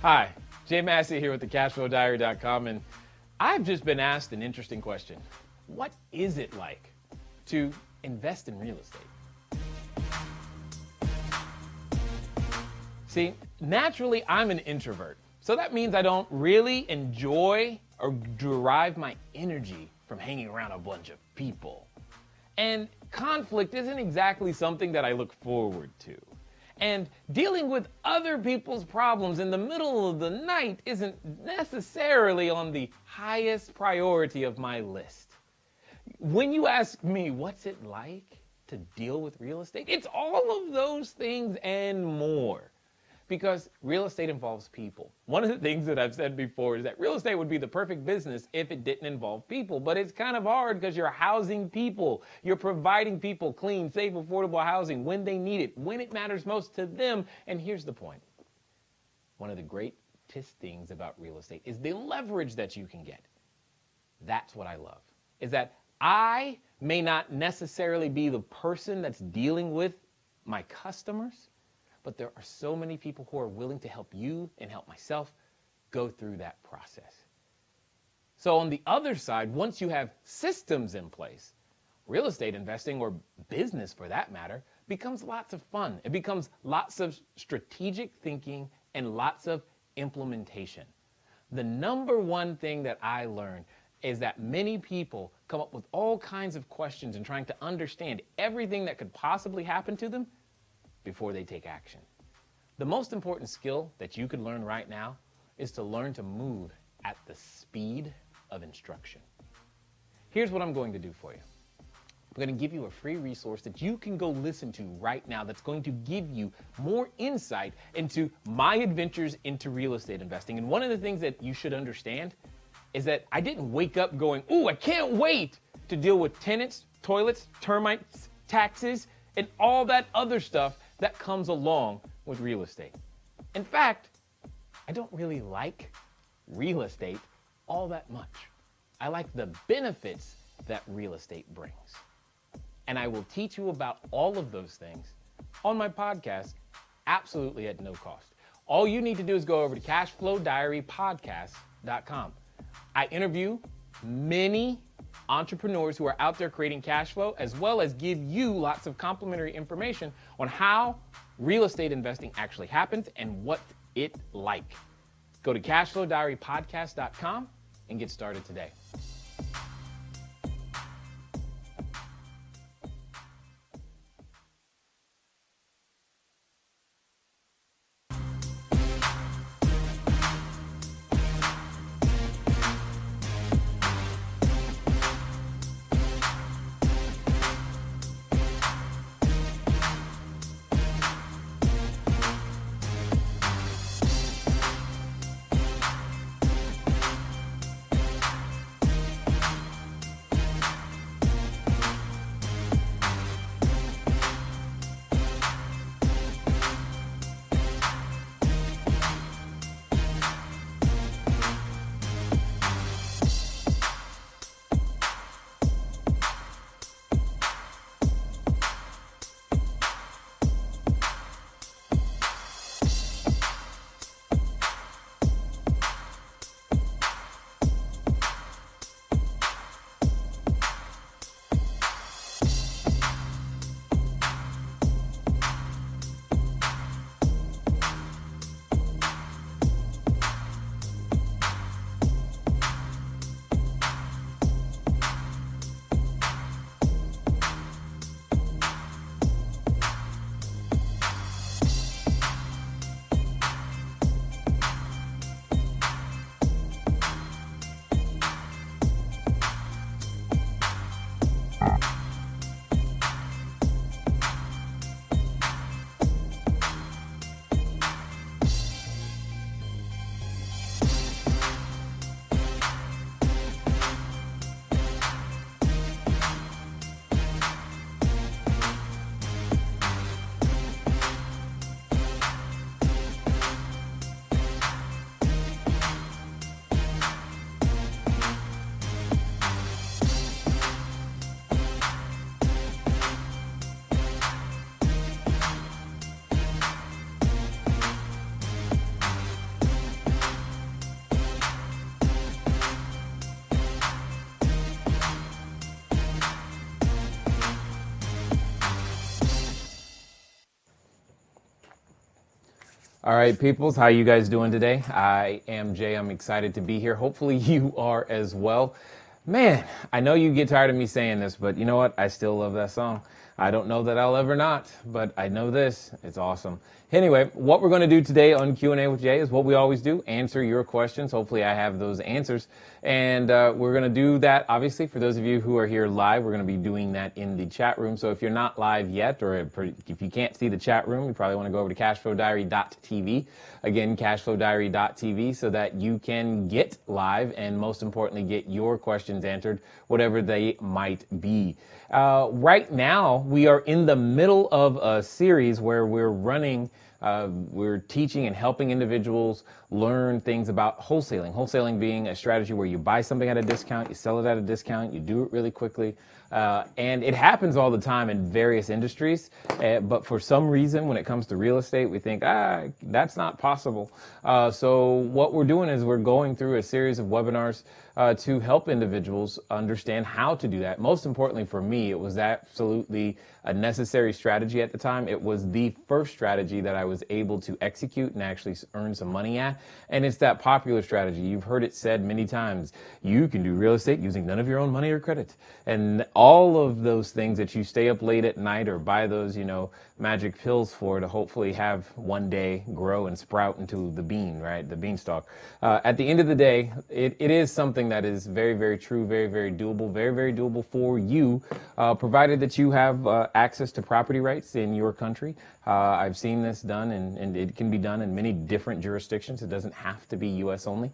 Hi, Jay Massey here with the CashflowDiary.com, and I've just been asked an interesting question. What is it like to invest in real estate? See, naturally, I'm an introvert, so that means I don't really enjoy or derive my energy from hanging around a bunch of people. And conflict isn't exactly something that I look forward to. And dealing with other people's problems in the middle of the night isn't necessarily on the highest priority of my list. When you ask me, what's it like to deal with real estate? It's all of those things and more. Because real estate involves people. One of the things that I've said before is that real estate would be the perfect business if it didn't involve people. But it's kind of hard because you're housing people. You're providing people clean, safe, affordable housing when they need it, when it matters most to them. And here's the point. One of the greatest things about real estate is the leverage that you can get. That's what I love, is that I may not necessarily be the person that's dealing with my customers, but there are so many people who are willing to help you and help myself go through that process. So on the other side, once you have systems in place, real estate investing, or business for that matter, becomes lots of fun. It becomes lots of strategic thinking and lots of implementation. The number one thing that I learned is that many people come up with all kinds of questions and trying to understand everything that could possibly happen to them before they take action. The most important skill that you could learn right now is to learn to move at the speed of instruction. Here's what I'm going to do for you. I'm going to give you a free resource that you can go listen to right now that's going to give you more insight into my adventures into real estate investing. And one of the things that you should understand is that I didn't wake up going, ooh, I can't wait to deal with tenants, toilets, termites, taxes, and all that other stuff that comes along with real estate. In fact, I don't really like real estate all that much. I like the benefits that real estate brings. And I will teach you about all of those things on my podcast, absolutely at no cost. All you need to do is go over to CashflowDiaryPodcast.com. I interview many entrepreneurs who are out there creating cash flow, as well as give you lots of complimentary information on how real estate investing actually happens and what's it like. Go to CashflowDiaryPodcast.com and get started today. All right, peoples, how you guys doing today? I am Jay. I'm excited to be here. Hopefully you are as well. Man, I know you get tired of me saying this, but you know what? I still love that song. I don't know that I'll ever not, but I know this. It's awesome. Anyway, what we're going to do today on Q&A with Jay is what we always do, answer your questions. Hopefully I have those answers. And we're going to do that, obviously, for those of you who are here live, we're going to be doing that in the chat room. So if you're not live yet, or if you can't see the chat room, you probably want to go over to cashflowdiary.tv. Again, cashflowdiary.tv, so that you can get live and most importantly, get your questions answered, whatever they might be. Right now, we are in the middle of a series where we're teaching and helping individuals learn things about wholesaling. Wholesaling being a strategy where you buy something at a discount, you sell it at a discount, you do it really quickly. And it happens all the time in various industries. But for some reason, when it comes to real estate, we think, that's not possible. So what we're doing is we're going through a series of webinars to help individuals understand how to do that. Most importantly for me, it was absolutely a necessary strategy at the time. It was the first strategy that I was able to execute and actually earn some money at. And it's that popular strategy. You've heard it said many times, you can do real estate using none of your own money or credit. And all of those things that you stay up late at night or buy those, magic pills for to hopefully have one day grow and sprout into the bean, right? The beanstalk. At the end of the day, it is something that is very, very true, very, very doable, very, very doable for you, provided that you have access to property rights in your country. I've seen this done, and it can be done in many different jurisdictions. It doesn't have to be U.S. only.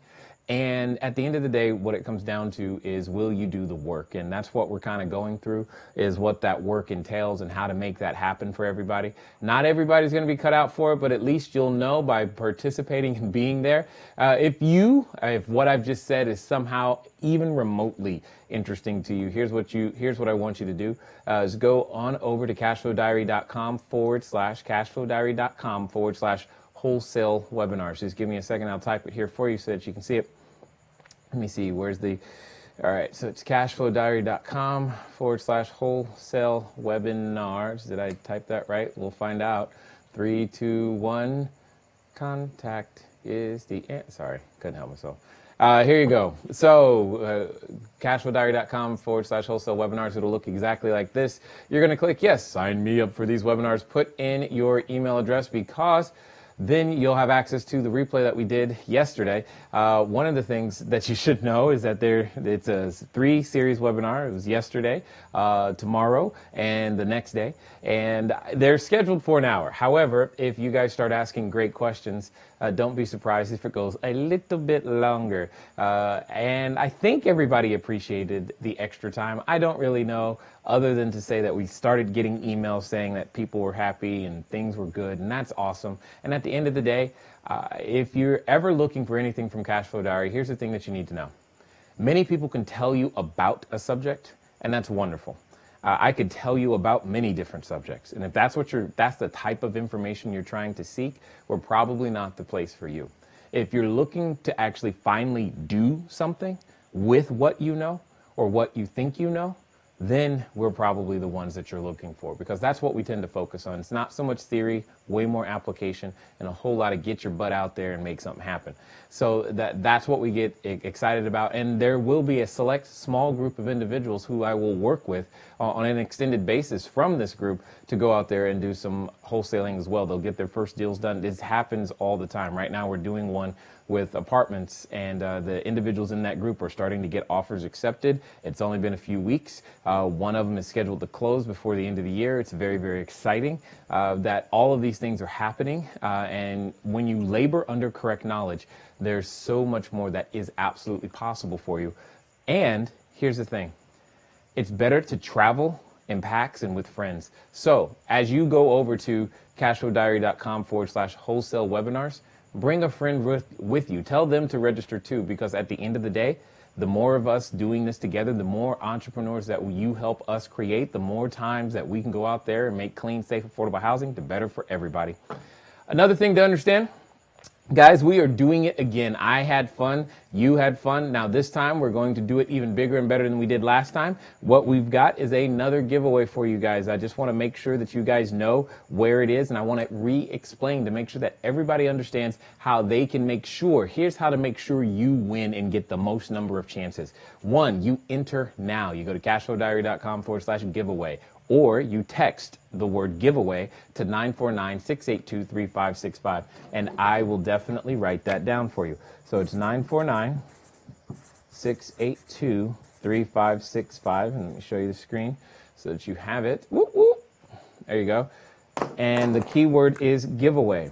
And at the end of the day, what it comes down to is, will you do the work? And that's what we're kind of going through, is what that work entails and how to make that happen for everybody. Not everybody's going to be cut out for it, but at least you'll know by participating and being there. If what I've just said is somehow even remotely interesting to you, here's what I want you to do, is go on over to cashflowdiary.com/cashflowdiary.com/ wholesale webinars. Just give me a second. I'll type it here for you so that you can see it. Let me see. All right. So it's cashflowdiary.com/wholesale webinars. Did I type that right? We'll find out. 3, 2, 1. Contact is the answer. Sorry. Couldn't help myself. Here you go. So cashflowdiary.com/wholesale webinars. It'll look exactly like this. You're going to click yes, sign me up for these webinars. Put in your email address, because then you'll have access to the replay that we did yesterday. One of the things that you should know is that it's a 3-series webinar. It was yesterday, tomorrow, and the next day. And they're scheduled for an hour. However, if you guys start asking great questions, don't be surprised if it goes a little bit longer. And I think everybody appreciated the extra time. I don't really know, other than to say that we started getting emails saying that people were happy and things were good, and that's awesome. And at the end of the day, if you're ever looking for anything from Cashflow Diary, here's the thing that you need to know. Many people can tell you about a subject, and that's wonderful. I could tell you about many different subjects, and if that's the type of information you're trying to seek, we're probably not the place for you. If you're looking to actually finally do something with what you know or what you think you know, then we're probably the ones that you're looking for, because that's what we tend to focus on. It's not so much theory, way more application, and a whole lot of get your butt out there and make something happen. So that's what we get excited about. And there will be a select small group of individuals who I will work with on an extended basis from this group to go out there and do some wholesaling as well. They'll get their first deals done. This happens all the time. Right now we're doing one with apartments, and the individuals in that group are starting to get offers accepted. It's only been a few weeks. One of them is scheduled to close before the end of the year. It's very, very exciting that all of these things are happening. And when you labor under correct knowledge, there's so much more that is absolutely possible for you. And here's the thing. It's better to travel in packs and with friends. So as you go over to cashflowdiary.com/wholesale webinars, bring a friend with you. Tell them to register too, because at the end of the day, the more of us doing this together, the more entrepreneurs that you help us create, the more times that we can go out there and make clean, safe, affordable housing, the better for everybody. Another thing to understand, Guys, we are doing it again. I had fun. You had fun. Now this time we're going to do it even bigger and better than we did last time. What we've got is another giveaway for you guys. I just want to make sure that you guys know where it is, and I want to re-explain to make sure that everybody understands how they can make sure. Here's how to make sure you win and get the most number of chances. One, you enter now. You go to cashflowdiary.com/giveaway. Or you text the word giveaway to 949-682-3565, and I will definitely write that down for you. So it's 949-682-3565, and let me show you the screen so that you have it. Whoop, whoop. There you go. And the keyword is giveaway.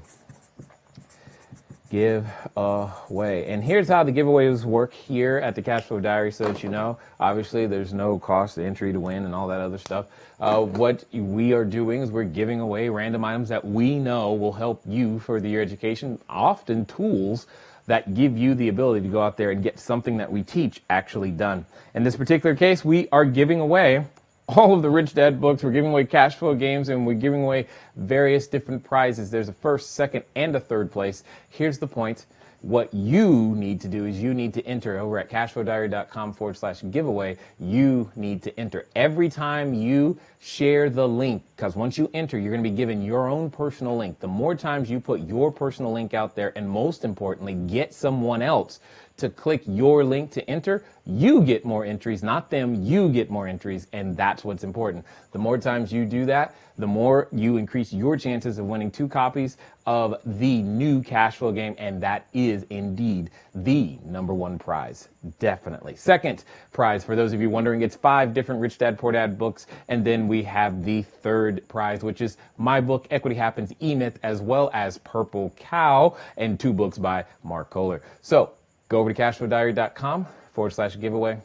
Give away. And here's how the giveaways work here at the Cashflow Diary, so that you know. Obviously, there's no cost to entry to win and all that other stuff. What we are doing is we're giving away random items that we know will help you further your education, often tools that give you the ability to go out there and get something that we teach actually done. In this particular case, we are giving away all of the Rich Dad books. We're giving away cash flow games, and we're giving away various different prizes. There's a first, second, and a third place. Here's the point. What you need to do is you need to enter over at cashflowdiary.com/giveaway. You need to enter every time you share the link, because once you enter, you're going to be given your own personal link. The more times you put your personal link out there, and most importantly, get someone else to click your link to enter, you get more entries, not them. You get more entries, and that's what's important. The more times you do that, the more you increase your chances of winning 2 copies of the new cash flow game, and that is indeed the #1 prize. Definitely. Second prize, for those of you wondering, it's 5 different Rich Dad Poor Dad books, and then we have the third prize, which is my book, Equity Happens, E-Myth, as well as Purple Cow, and 2 books by Mark Kohler. So go over to cashflowdiary.com/giveaway,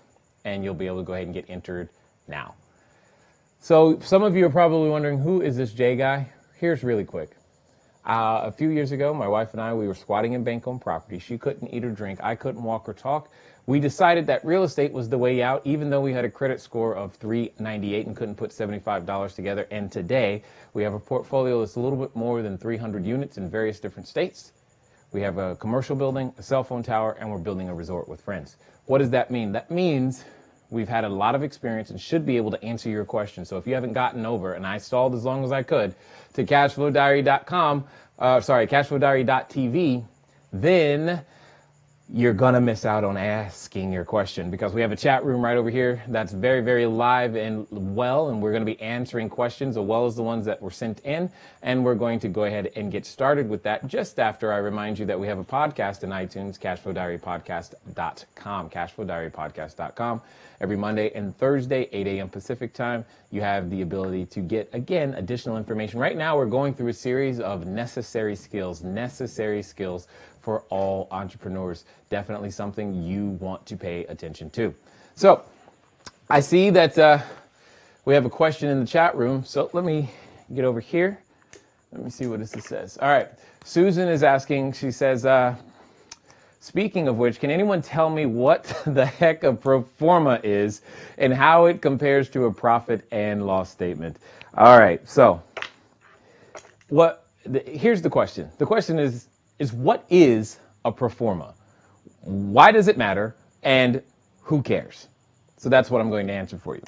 and you'll be able to go ahead and get entered now. So some of you are probably wondering, who is this Jay guy? Here's really quick. A few years ago, my wife and I, we were squatting in bank-owned property. She couldn't eat or drink. I couldn't walk or talk. We decided that real estate was the way out, even though we had a credit score of 398 and couldn't put $75 together. And today, we have a portfolio that's a little bit more than 300 units in various different states. We have a commercial building, a cell phone tower, and we're building a resort with friends. What does that mean? That means we've had a lot of experience and should be able to answer your questions. So if you haven't gotten over, and I stalled as long as I could, to cashflowdiary.tv, then you're going to miss out on asking your question, because we have a chat room right over here that's very, very live and well, and we're going to be answering questions as well as the ones that were sent in, and we're going to go ahead and get started with that just after I remind you that we have a podcast in iTunes, cashflowdiarypodcast.com, cashflowdiarypodcast.com. Every Monday and Thursday, 8 a.m. Pacific time, you have the ability to get, again, additional information. Right now, we're going through a series of necessary skills for all entrepreneurs. Definitely something you want to pay attention to. So I see that we have a question in the chat room. So let me get over here. Let me see what this says. All right. Susan is asking, she says, speaking of which, can anyone tell me what the heck a pro forma is and how it compares to a profit and loss statement? All right. So here's the question. The question is what is a pro forma? Why does it matter? And who cares? So that's what I'm going to answer for you.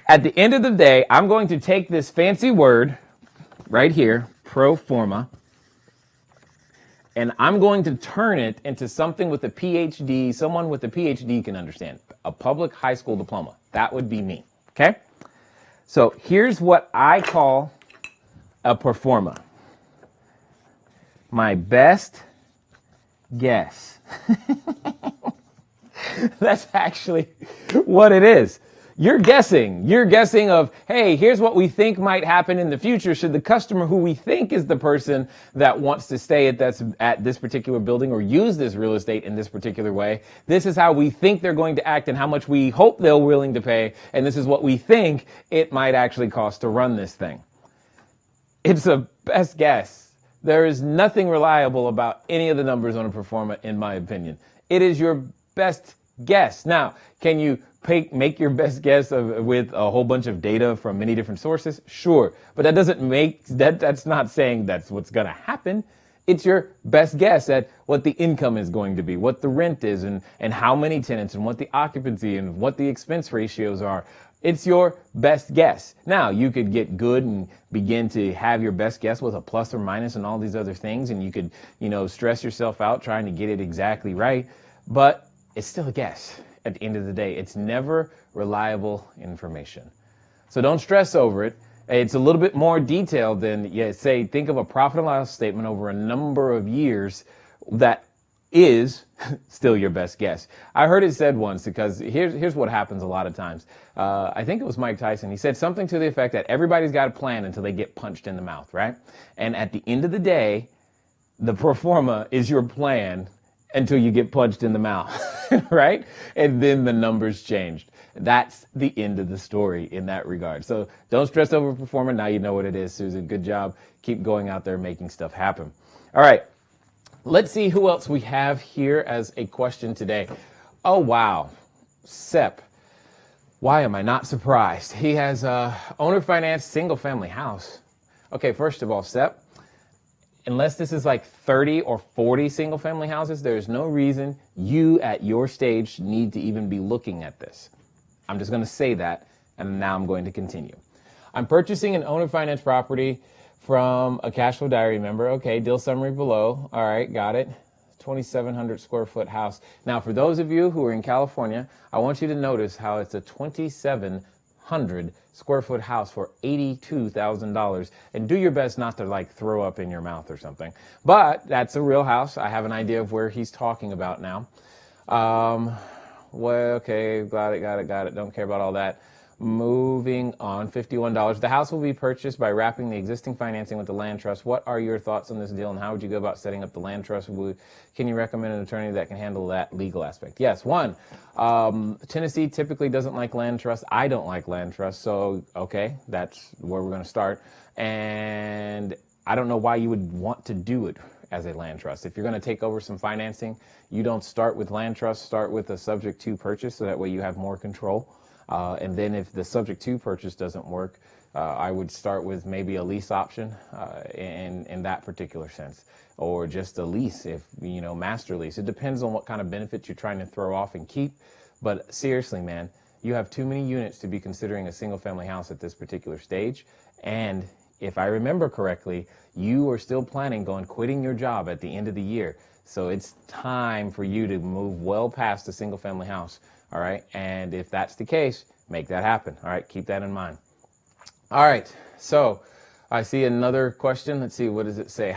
At the end of the day, I'm going to take this fancy word right here, pro forma, and I'm going to turn it into something with a PhD, someone with a PhD can understand, a public high school diploma. That would be me, okay? So here's what I call a pro forma. My best guess. That's actually what it is. You're guessing. You're guessing of, hey, here's what we think might happen in the future should the customer who we think is the person that wants to stay at this particular building or use this real estate in this particular way. This is how we think they're going to act and how much we hope they're willing to pay. And this is what we think it might actually cost to run this thing. It's a best guess. There is nothing reliable about any of the numbers on a pro forma, in my opinion. It is your best guess. Now, can you make your best guess with a whole bunch of data from many different sources? Sure. But that doesn't that's not saying that's what's going to happen. It's your best guess at what the income is going to be, what the rent is, and how many tenants, and what the occupancy and what the expense ratios are. It's your best guess. Now, you could get good and begin to have your best guess with a plus or minus and all these other things, and you could, stress yourself out trying to get it exactly right, but it's still a guess at the end of the day. It's never reliable information. So don't stress over it. It's a little bit more detailed than, think of a profit and loss statement over a number of years that is still your best guess. I heard it said once, because here's what happens a lot of times. I think it was Mike Tyson. He said something to the effect that everybody's got a plan until they get punched in the mouth, right? And at the end of the day, the pro forma is your plan until you get punched in the mouth, right? And then the numbers changed. That's the end of the story in that regard. So don't stress over pro forma. Now you know what it is, Susan. Good job. Keep going out there making stuff happen. All right. Let's see who else we have here as a question today. Oh, wow. Sep. Why am I not surprised? He has a owner financed single family house. Okay, first of all, Sep, unless this is like 30 or 40 single family houses, there's no reason you at your stage need to even be looking at this. I'm just going to say that, and now I'm going to continue. I'm purchasing an owner finance property from a cash flow diary member. Okay, deal summary below. All right, got it. 2,700 square foot house. Now, for those of you who are in California, I want you to notice how it's a 2,700 square foot house for $82,000. And do your best not to throw up in your mouth or something. But that's a real house. I have an idea of where he's talking about now. Well, okay, got it. Don't care about all that. Moving on, $51. The house will be purchased by wrapping the existing financing with the land trust. What are your thoughts on this deal, and how would you go about setting up the land trust? Can you recommend an attorney that can handle that legal aspect? Yes. One, Tennessee typically doesn't like land trust. I don't like land trust, so okay, that's where we're going to start. And I don't know why you would want to do it as a land trust. If you're going to take over some financing, you don't start with land trust. Start with a subject to purchase, so that way you have more control. And then if the subject to purchase doesn't work, I would start with maybe a lease option in that particular sense, or just a lease, if master lease. It depends on what kind of benefits you're trying to throw off and keep. But seriously, man, you have too many units to be considering a single family house at this particular stage. And if I remember correctly, you are still planning on quitting your job at the end of the year. So it's time for you to move well past a single family house. All right. And if that's the case, make that happen. All right. Keep that in mind. All right. So I see another question. Let's see. What does it say?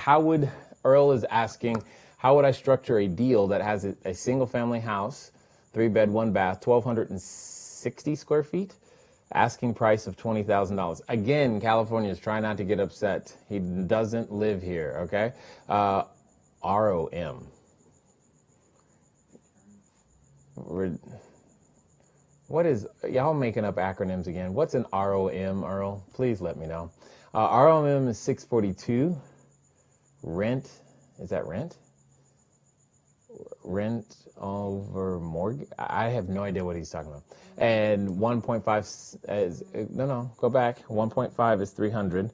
Earl is asking, how would I structure a deal that has a single family house, 3-bed, 1-bath, 1,260 square feet, asking price of $20,000. Again, Californians, try not to get upset. He doesn't live here. Okay. ROM. What is, y'all making up acronyms again? What's an ROM, Earl? Please let me know. ROM is 642. Rent, is that rent? Rent over mortgage? I have no idea what he's talking about. And 1.5 is, go back. 1.5 is 300.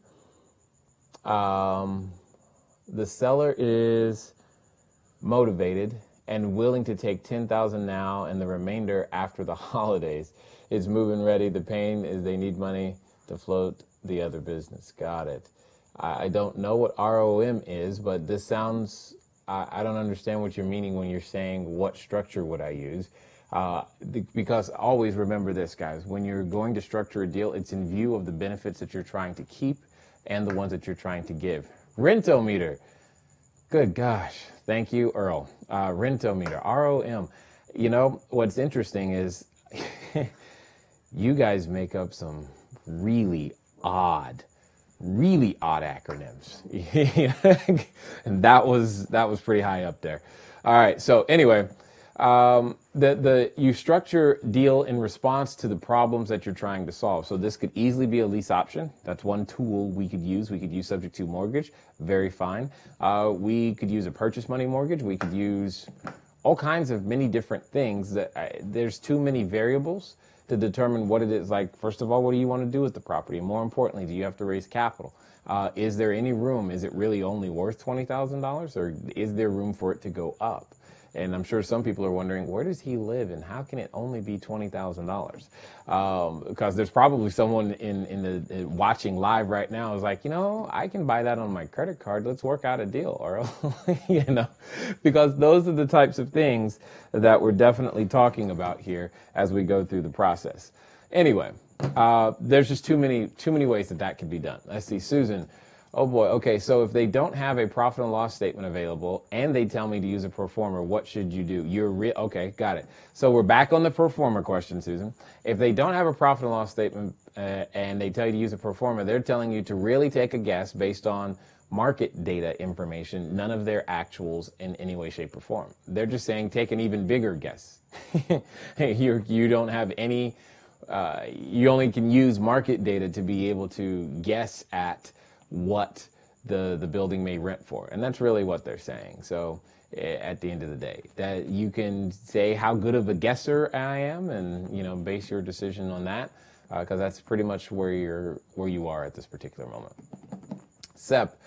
The seller is motivated and willing to take $10,000 now and the remainder after the holidays. It's moving ready. The pain is they need money to float the other business. Got it. I don't know what ROM is, but this sounds, I don't understand what you're meaning when you're saying what structure would I use. Because always remember this, guys, when you're going to structure a deal, it's in view of the benefits that you're trying to keep and the ones that you're trying to give. Rentometer. Good gosh. Thank you, Earl. Rentometer, ROM. What's interesting is you guys make up some really odd acronyms. And that was pretty high up there. All right. So anyway, you structure deal in response to the problems that you're trying to solve. So this could easily be a lease option. That's one tool we could use. We could use subject to mortgage. Very fine. We could use a purchase money mortgage. We could use all kinds of many different things. There's too many variables to determine what it is. Like, first of all, what do you want to do with the property? More importantly, do you have to raise capital? Is there any room? Is it really only worth $20,000, or is there room for it to go up? And I'm sure some people are wondering, where does he live and how can it only be $20,000? Because there's probably someone in the watching live right now is like, I can buy that on my credit card. Let's work out a deal. Or, because those are the types of things that we're definitely talking about here as we go through the process. Anyway, there's just too many ways that can be done. Let's see, Susan. Oh boy, okay, so if they don't have a profit and loss statement available and they tell me to use a pro forma, what should you do? Okay, got it. So we're back on the pro forma question, Susan. If they don't have a profit and loss statement and they tell you to use a pro forma, they're telling you to really take a guess based on market data information, none of their actuals in any way, shape, or form. They're just saying take an even bigger guess. You don't have any, you only can use market data to be able to guess at what the building may rent for. And that's really what they're saying. So at the end of the day, that you can say how good of a guesser I am and, base your decision on that, because that's pretty much where you are at this particular moment. Sep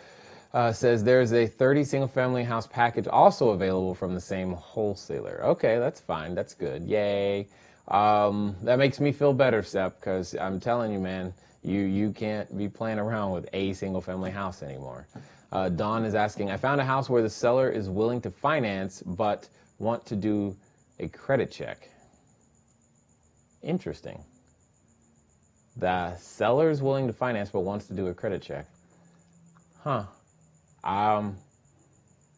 says there's a 30 single family house package also available from the same wholesaler. Okay, that's fine. That's good. Yay. That makes me feel better, Sep, because I'm telling you, man, you can't be playing around with a single family house anymore. Dawn is asking, I found a house where the seller is willing to finance but want to do a credit check. Interesting. The seller is willing to finance but wants to do a credit check. Huh.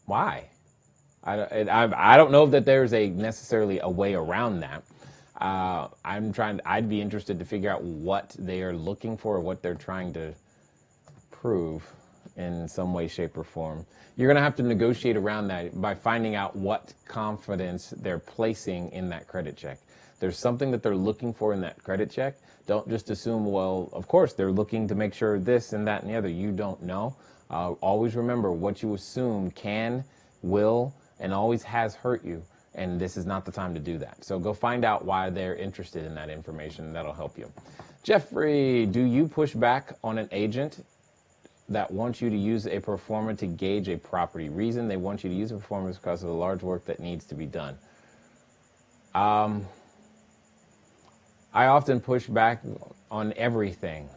Why? I don't know that there's necessarily a way around that. I'd be interested to figure out what they are looking for, what they're trying to prove in some way, shape, or form. You're going to have to negotiate around that by finding out what confidence they're placing in that credit check. There's something that they're looking for in that credit check. Don't just assume, well, of course, they're looking to make sure this and that and the other. You don't know. Always remember, what you assume can, will, and always has hurt you. And this is not the time to do that. So go find out why they're interested in that information. That'll help you. Jeffrey, do you push back on an agent that wants you to use a pro forma to gauge a property? Reason they want you to use a pro forma is because of the large work that needs to be done. I often push back on everything.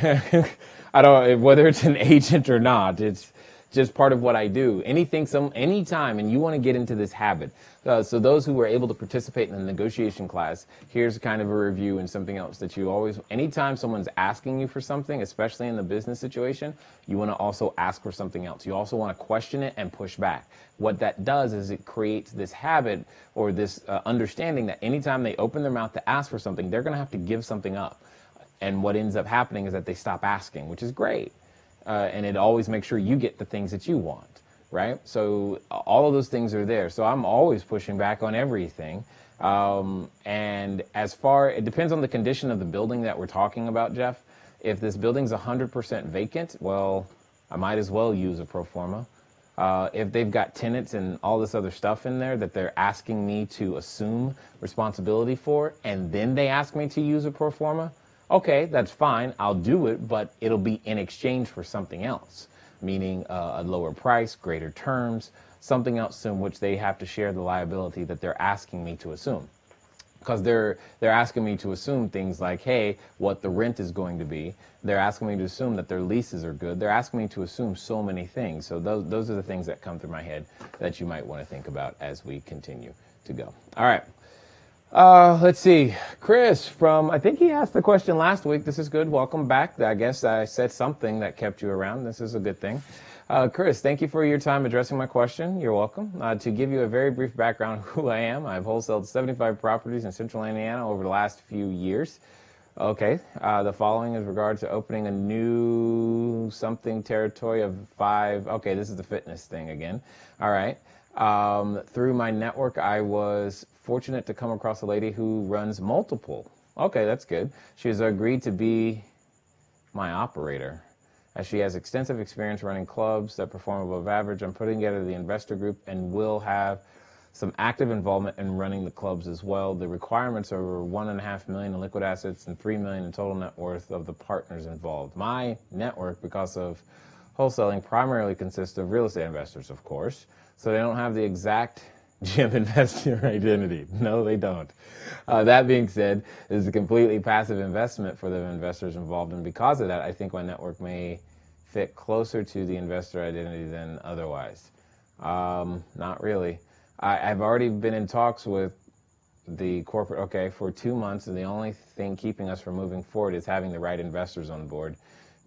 I don't, whether it's an agent or not, it's just part of what I do. Anytime, and you want to get into this habit. So those who were able to participate in the negotiation class, here's kind of a review and something else that you always, anytime someone's asking you for something, especially in the business situation, you want to also ask for something else. You also want to question it and push back. What that does is it creates this habit or this understanding that anytime they open their mouth to ask for something, they're going to have to give something up. And what ends up happening is that they stop asking, which is great. And it always makes sure you get the things that you want, right? So all of those things are there. So I'm always pushing back on everything. And it depends on the condition of the building that we're talking about, Jeff. If this building's 100% vacant, well, I might as well use a pro forma. If they've got tenants and all this other stuff in there that they're asking me to assume responsibility for, and then they ask me to use a pro forma, okay, that's fine. I'll do it, but it'll be in exchange for something else, meaning a lower price, greater terms, something else in which they have to share the liability that they're asking me to assume. Because they're asking me to assume things like, hey, what the rent is going to be. They're asking me to assume that their leases are good. They're asking me to assume so many things. So those are the things that come through my head that you might want to think about as we continue to go. All right. Let's see. Chris I think he asked the question last week. This is good. Welcome back. I guess I said something that kept you around. This is a good thing. Chris, thank you for your time addressing my question. You're welcome. To give you a very brief background of who I am, I've wholesaled 75 properties in central Indiana over the last few years. Okay. The following is regard to opening a new something territory of 5. Okay, this is the fitness thing again. All right. Through my network, I was fortunate to come across a lady who runs multiple. Okay, that's good. She has agreed to be my operator, as she has extensive experience running clubs that perform above average. I'm putting together the investor group and will have some active involvement in running the clubs as well. The requirements are $1.5 million in liquid assets and $3 million in total net worth of the partners involved. My network, because of wholesaling, primarily consists of real estate investors, of course, so they don't have the exact gym investor identity. No, they don't. That being said, it's a completely passive investment for the investors involved, and because of that, I think my network may fit closer to the investor identity than otherwise. Not really. I've already been in talks with the corporate, for 2 months, and the only thing keeping us from moving forward is having the right investors on board.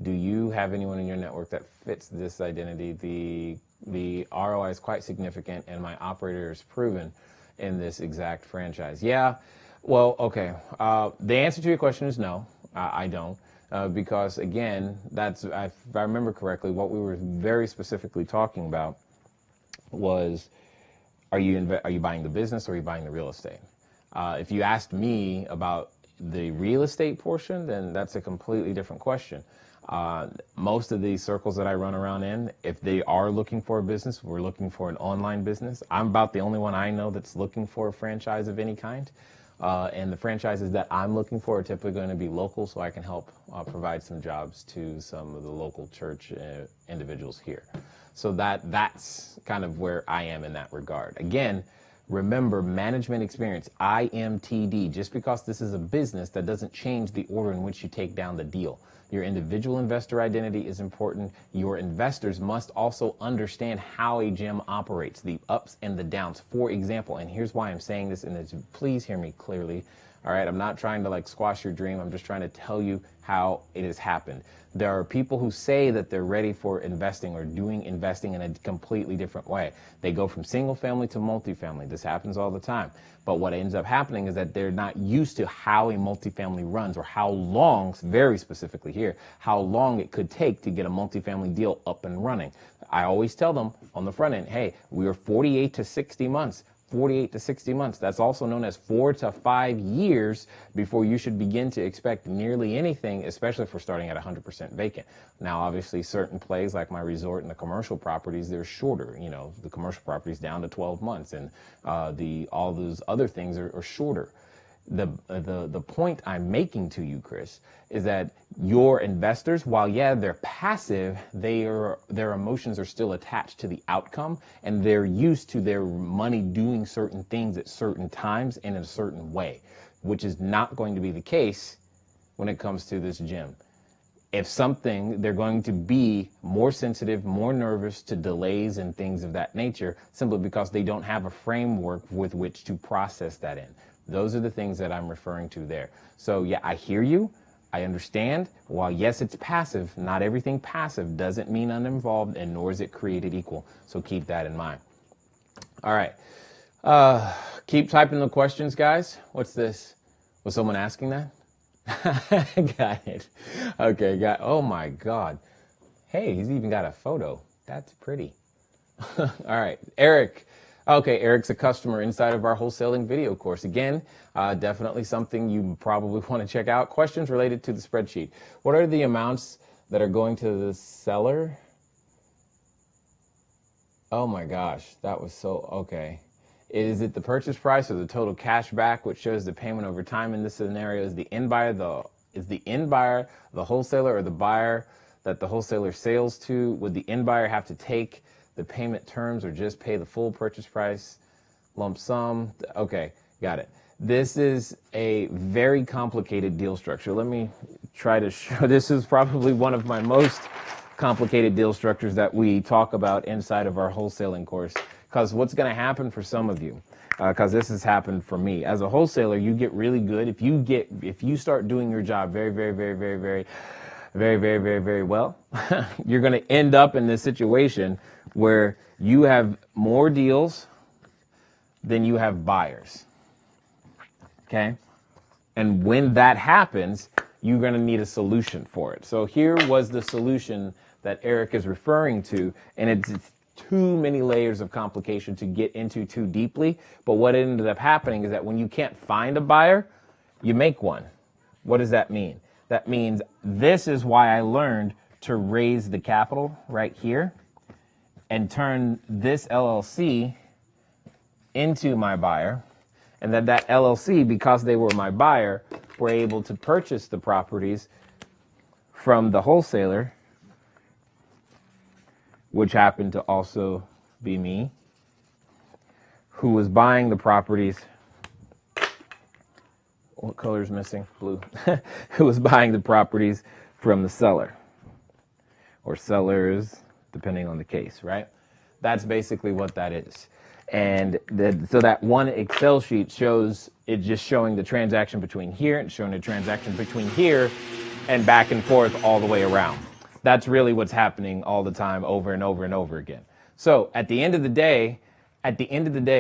Do you have anyone in your network that fits this identity? The ROI is quite significant, and my operator is proven in this exact franchise. Yeah, well, okay. The answer to your question is no, I don't. Because again, if I remember correctly, what we were very specifically talking about was, are you buying the business or are you buying the real estate? If you asked me about the real estate portion, then that's a completely different question. Most of these circles that I run around in, if they are looking for a business, we're looking for an online business. I'm about the only one I know that's looking for a franchise of any kind. And the franchises that I'm looking for are typically going to be local, so I can help provide some jobs to some of the local church individuals here. So that's kind of where I am in that regard. Again, remember, management experience, IMTD. Just because this is a business, that doesn't change the order in which you take down the deal. Your individual investor identity is important. Your investors must also understand how a gym operates, the ups and the downs. For example, and here's why I'm saying this, and please hear me clearly. All right, I'm not trying to squash your dream. I'm just trying to tell you how it has happened. There are people who say that they're ready for investing or doing investing in a completely different way. They go from single family to multifamily. This happens all the time. But what ends up happening is that they're not used to how a multifamily runs, or how long, very specifically here, how long it could take to get a multifamily deal up and running. I always tell them on the front end, hey, we are 48 to 60 months. 48 to 60 months. That's also known as 4 to 5 years before you should begin to expect nearly anything, especially if we're starting at 100% vacant. Now, obviously, certain plays like my resort and the commercial properties, they're shorter. You know, the commercial properties down to 12 months, and all those other things are shorter. The point I'm making to you, Chris, is that your investors, while they're passive, their emotions are still attached to the outcome, and they're used to their money doing certain things at certain times and in a certain way, which is not going to be the case when it comes to this gym. If something, they're going to be more sensitive, more nervous to delays and things of that nature, simply because they don't have a framework with which to process that in. Those are the things that I'm referring to there. So yeah, I hear you. I understand. While yes, it's passive, not everything passive doesn't mean uninvolved, and nor is it created equal. So keep that in mind. All right. Keep typing the questions, guys. What's this? Was someone asking that? Got it. Okay, oh my God. Hey, he's even got a photo. That's pretty. All right, Eric. Okay, Eric's a customer inside of our wholesaling video course. Again, definitely something you probably want to check out. Questions related to the spreadsheet. What are the amounts that are going to the seller? Oh my gosh, that was okay. Is it the purchase price or the total cash back, which shows the payment over time in this scenario? Is the end buyer the wholesaler, or the buyer that the wholesaler sales to? Would the end buyer have to take the payment terms or just pay the full purchase price lump sum? Okay, got it. This is a very complicated deal structure. Let me try to show. This is probably one of my most complicated deal structures that we talk about inside of our wholesaling course. Because what's going to happen for some of you, because this has happened for me as a wholesaler, you get really good. If you start doing your job very, very, very, very, very, very, very, very, very well, you're going to end up in this situation where you have more deals than you have buyers. Okay? And when that happens, you're going to need a solution for it. So here was the solution that Eric is referring to, and it's too many layers of complication to get into too deeply. But what ended up happening is that when you can't find a buyer, you make one. What does that mean? That means this is why I learned to raise the capital right here and turn this LLC into my buyer, and that LLC, because they were my buyer, were able to purchase the properties from the wholesaler, which happened to also be me, who was buying the properties. What color is missing? Blue. Who was buying the properties from the seller, or sellers, depending on the case, right? That's basically what that is. And so that one Excel sheet shows it, just showing the transaction between here and showing the transaction between here and back and forth all the way around. That's really what's happening all the time, over and over and over again. So at the end of the day,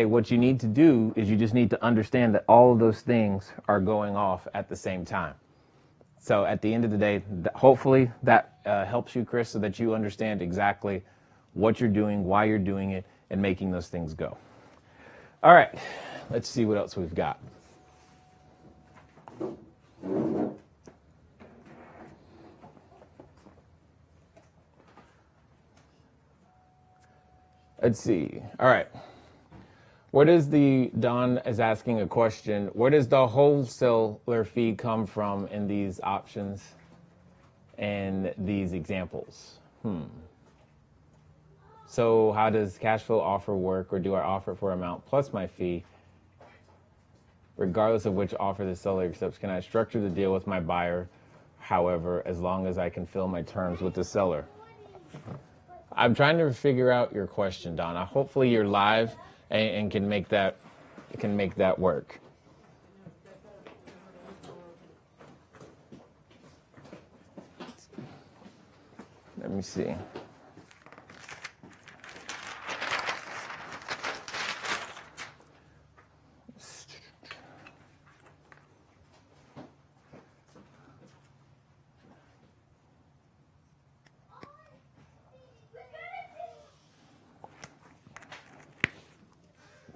what you need to do is you just need to understand that all of those things are going off at the same time. So at the end of the day, hopefully that helps you, Chris, so that you understand exactly what you're doing, why you're doing it, and making those things go. All right, let's see what else we've got. Let's see. All right. Don is asking a question. Where does the wholesaler fee come from in these options and these examples? So how does cash flow offer work, or do I offer for amount plus my fee, regardless of which offer the seller accepts? Can I structure the deal with my buyer, however, as long as I can fill my terms with the seller? I'm trying to figure out your question, Donna. Hopefully you're live and can make that work. Let me see.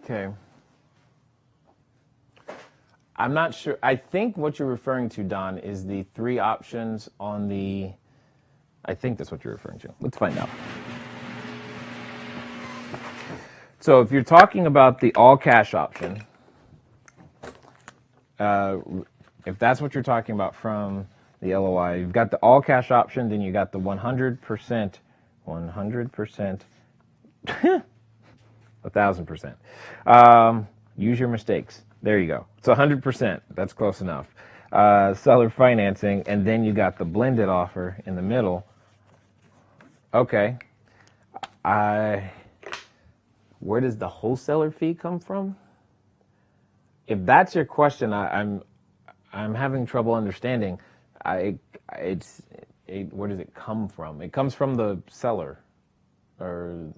Okay. I'm not sure. I think what you're referring to, Don, is the three options on the... I think that's what you're referring to. Let's find out. So if you're talking about the all cash option, if that's what you're talking about from the LOI, you've got the all cash option, then you got the 100%, 1,000%. Use your mistakes. There you go. It's 100%. That's close enough. Seller financing, and then you got the blended offer in the middle. Okay. Where does the wholesaler fee come from? If that's your question, I'm having trouble understanding. Where does it come from? It comes from the seller, and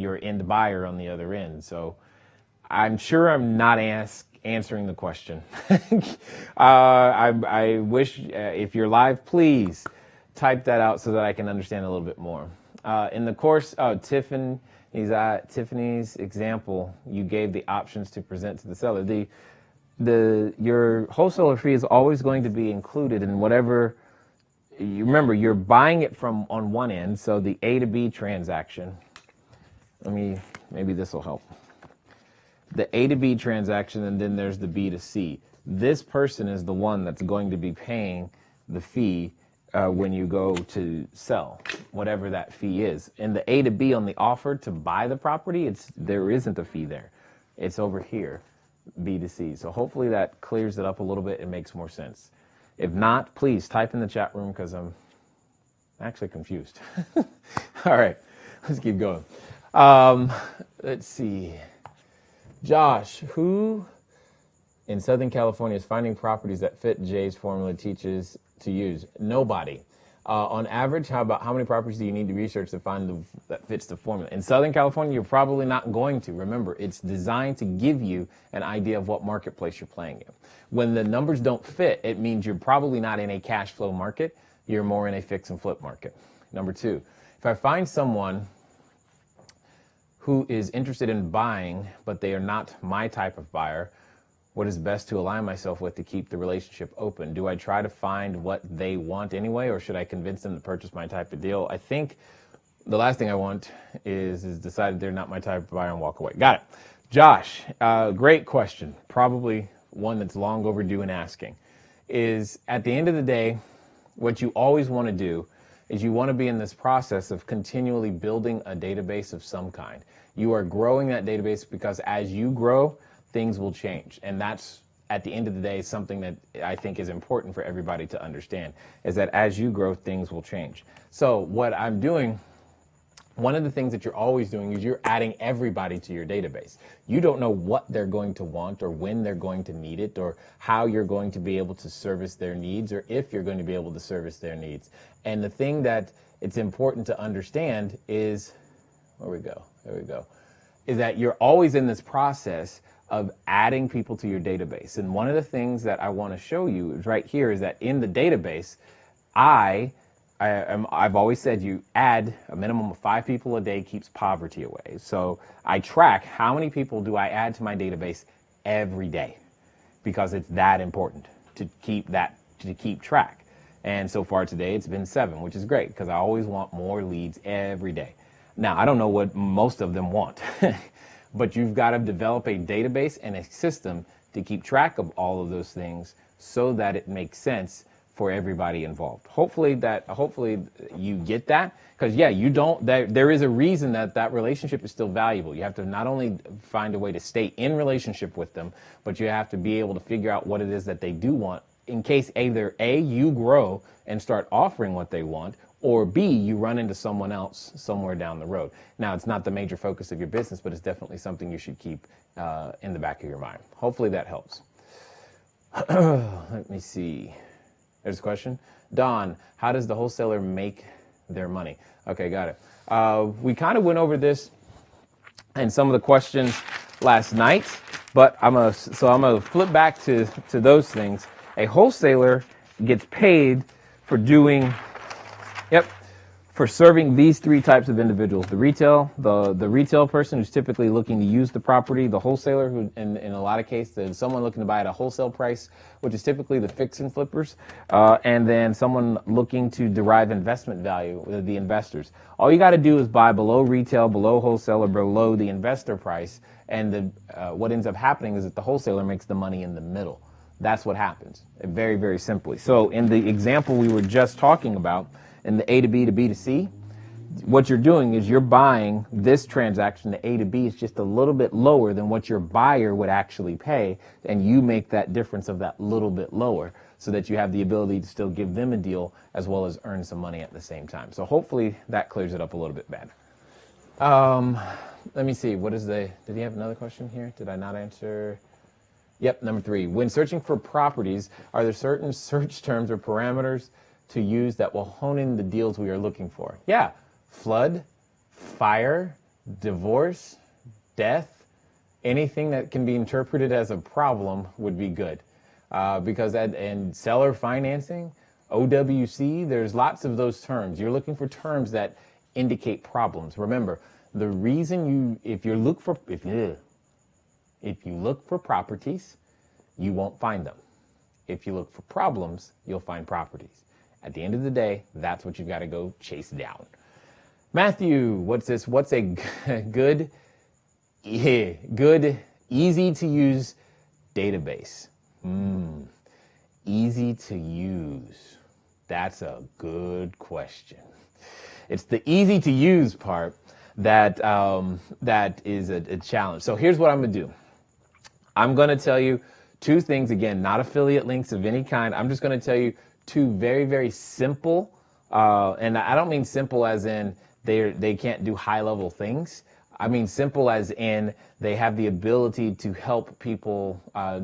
your end buyer on the other end. So I'm sure I'm not answering the question. I wish, if you're live, please type that out so that I can understand a little bit more. In the course, Tiffany's example, you gave the options to present to the seller. Your wholesaler fee is always going to be included in whatever. You remember, you're buying it from on one end, so the A to B transaction. Maybe this will help. The A to B transaction, and then there's the B to C. This person is the one that's going to be paying the fee when you go to sell, whatever that fee is. And the A to B on the offer to buy the property, there isn't a fee there. It's over here, B to C. So hopefully that clears it up a little bit and makes more sense. If not, please type in the chat room, because I'm actually confused. All right, let's keep going. Let's see. Josh, who in Southern California is finding properties that fit Jay's formula teaches to use? Nobody. On average, how many properties do you need to research to find that fits the formula? In Southern California, you're probably not going to. Remember, it's designed to give you an idea of what marketplace you're playing in. When the numbers don't fit, it means you're probably not in a cash flow market. You're more in a fix and flip market. Number two, if I find someone who is interested in buying, but they are not my type of buyer, what is best to align myself with to keep the relationship open? Do I try to find what they want anyway, or should I convince them to purchase my type of deal? I think The last thing I want is decided they're not my type of buyer and walk away. Got it. Josh, great question. Probably one that's long overdue in asking. Is at the end of the day, what you always want to do is you want to be in this process of continually building a database of some kind. You are growing that database because as you grow, things will change. And that's, at the end of the day, something that I think is important for everybody to understand, is that as you grow, things will change. So what I'm doing, one of the things that you're always doing is you're adding everybody to your database. You don't know what they're going to want or when they're going to need it or how you're going to be able to service their needs or if you're going to be able to service their needs. And the thing that it's important to understand is, there we go, is that you're always in this process of adding people to your database. And one of the things that I want to show you is right here is that in the database, I've always said you add a minimum of 5 people a day keeps poverty away. So I track how many people do I add to my database every day because it's that important to keep track. And so far today it's been 7, which is great because I always want more leads every day. Now, I don't know what most of them want, but you've got to develop a database and a system to keep track of all of those things so that it makes sense for everybody involved. Hopefully you get that, because there is a reason that relationship is still valuable. You have to not only find a way to stay in relationship with them, but you have to be able to figure out what it is that they do want in case either A, you grow and start offering what they want, or B, you run into someone else somewhere down the road. Now, it's not the major focus of your business, but it's definitely something you should keep in the back of your mind. Hopefully that helps. Let me see. There's a question. Don, how does the wholesaler make their money? Okay, got it. We kind of went over this and some of the questions last night, but I'm gonna flip back to those things. A wholesaler gets paid for doing, for serving these 3 types of individuals: the retail person who's typically looking to use the property, the wholesaler who, in a lot of cases, someone looking to buy at a wholesale price, which is typically the fix and flippers, and then someone looking to derive investment value, the investors. All you got to do is buy below retail, below wholesale, or below the investor price, and what ends up happening is that the wholesaler makes the money in the middle. That's what happens, very, very simply. So in the example we were just talking about, in the A to B to B to C, what you're doing is you're buying this transaction, the A to B is just a little bit lower than what your buyer would actually pay, and you make that difference of that little bit lower so that you have the ability to still give them a deal as well as earn some money at the same time. So hopefully that clears it up a little bit better. Let me see, did he have another question here? Did I not answer? Yep, number 3. When searching for properties, are there certain search terms or parameters to use that will hone in the deals we are looking for? Yeah, flood, fire, divorce, death, anything that can be interpreted as a problem would be good. Because and seller financing, OWC, there's lots of those terms. You're looking for terms that indicate problems. Remember, the reason if you look for properties, you won't find them. If you look for problems, you'll find properties. At the end of the day, that's what you've got to go chase down. Matthew, what's this? What's a good, easy to use database? Easy to use. That's a good question. It's the easy to use part that is a challenge. So here's what I'm going to do. I'm going to tell you 2 things, again, not affiliate links of any kind. I'm just going to tell you 2 very, very simple, and I don't mean simple as in they can't do high-level things. I mean simple as in they have the ability to help people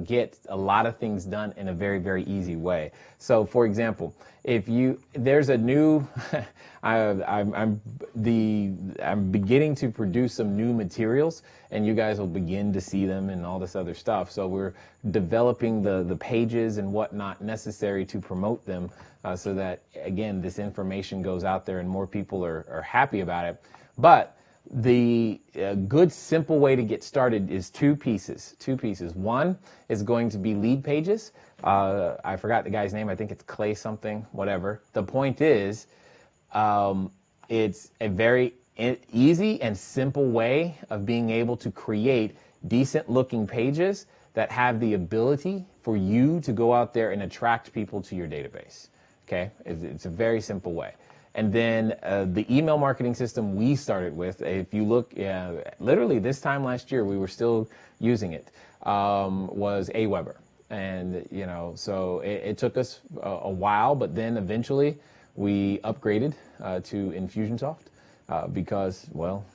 get a lot of things done in a very, very easy way. So, for example, there's a new, I'm beginning to produce some new materials, and you guys will begin to see them and all this other stuff. So we're developing the pages and whatnot necessary to promote them, so that, again, this information goes out there and more people are happy about it. But the good, simple way to get started is 2 pieces. 2 pieces. One is going to be lead pages. I forgot the guy's name. I think it's Clay something, whatever. The point is, it's a very easy and simple way of being able to create decent looking pages that have the ability for you to go out there and attract people to your database. Okay, it's a very simple way. And then the email marketing system we started with, if you look, literally this time last year, we were still using it, was Aweber. And, so it took us a while, but then eventually we upgraded to Infusionsoft because, well,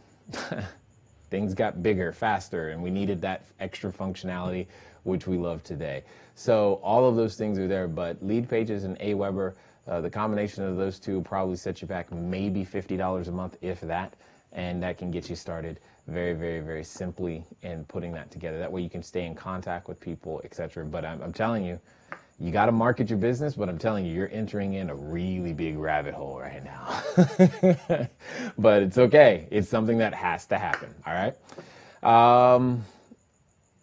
things got bigger, faster, and we needed that extra functionality, which we love today. So all of those things are there, but Lead Pages and Aweber, the combination of those two probably set you back maybe $50 a month, if that, and that can get you started very, very, very simply in putting that together. That way you can stay in contact with people, etc. But I'm telling you, you got to market your business, but I'm telling you, you're entering in a really big rabbit hole right now. But it's okay. It's something that has to happen. All right.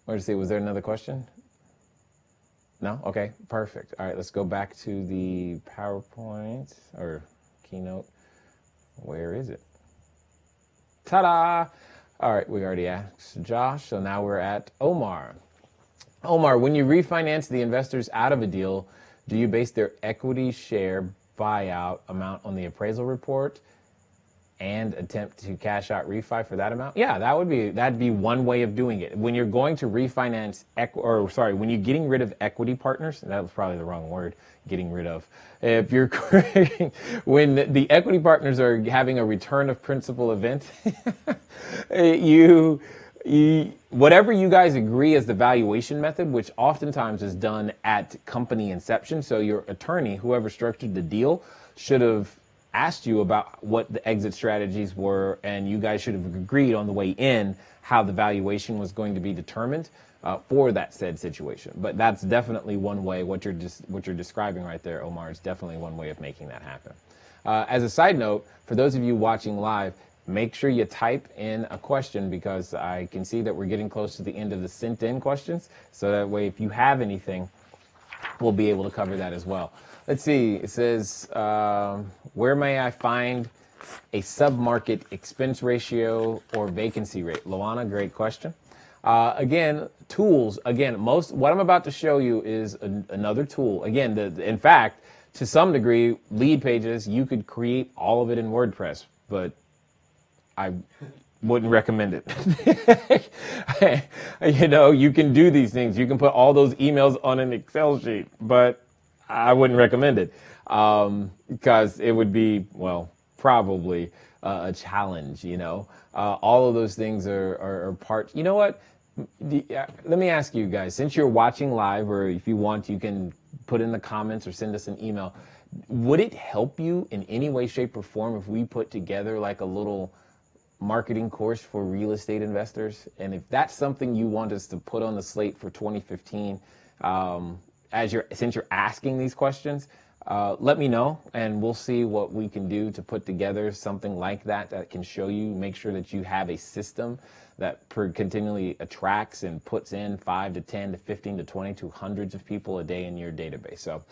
Let's see. Was there another question? No? Okay, perfect. All right, let's go back to the PowerPoint or Keynote. Where is it? Ta-da! All right, we already asked Josh, so now we're at Omar. Omar, when you refinance the investors out of a deal, do you base their equity share buyout amount on the appraisal report and attempt to cash out refi for that amount? Yeah, that'd be one way of doing it. When you're going to refinance, when you're getting rid of equity partners, that was probably the wrong word, getting rid of. If you're when the equity partners are having a return of principal event, whatever you guys agree as the valuation method, which oftentimes is done at company inception. So your attorney, whoever structured the deal, should have asked you about what the exit strategies were, and you guys should have agreed on the way in how the valuation was going to be determined for that said situation. But that's definitely one way. What you're describing right there, Omar, is definitely one way of making that happen. As a side note, for those of you watching live, make sure you type in a question, because I can see that we're getting close to the end of the sent in questions. So that way, if you have anything, we'll be able to cover that as well. Let's see, it says, where may I find a sub-market expense ratio or vacancy rate? Luana, great question. Again, tools. Again, what I'm about to show you is another tool. Again, in fact, to some degree, Lead Pages, you could create all of it in WordPress, but I wouldn't recommend it. You can do these things. You can put all those emails on an Excel sheet, but I wouldn't recommend it because it would be, well, probably a challenge, all of those things are parts. You know what? Let me ask you guys, since you're watching live, or if you want, you can put in the comments or send us an email. Would it help you in any way, shape, or form if we put together like a little marketing course for real estate investors? And if that's something you want us to put on the slate for 2015, since you're asking these questions, let me know, and we'll see what we can do to put together something like that can show you, make sure that you have a system that continually attracts and puts in 5 to 10 to 15 to 20 to hundreds of people a day in your database. So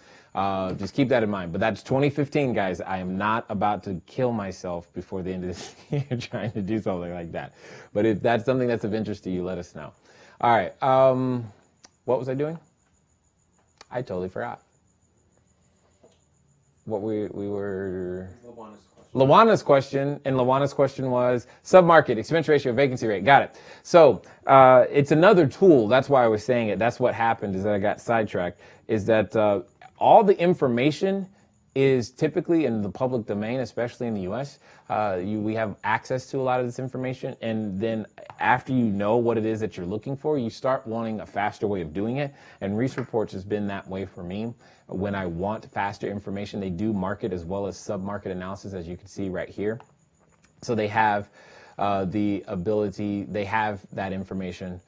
just keep that in mind. But that's 2015, guys. I am not about to kill myself before the end of this year trying to do something like that. But if that's something that's of interest to you, let us know. All right. What was I doing? I totally forgot. What we were... Luana's question, and Luana's question was submarket, expense ratio, vacancy rate. Got it. So it's another tool. That's why I was saying it. That's what happened, is that I got sidetracked, is that all the information is typically in the public domain, especially in the U.S. We have access to a lot of this information, and then after you know what it is that you're looking for, you start wanting a faster way of doing it, and Reese Reports has been that way for me. When I want faster information, they do market as well as sub-market analysis, as you can see right here. So they have the ability, they have that information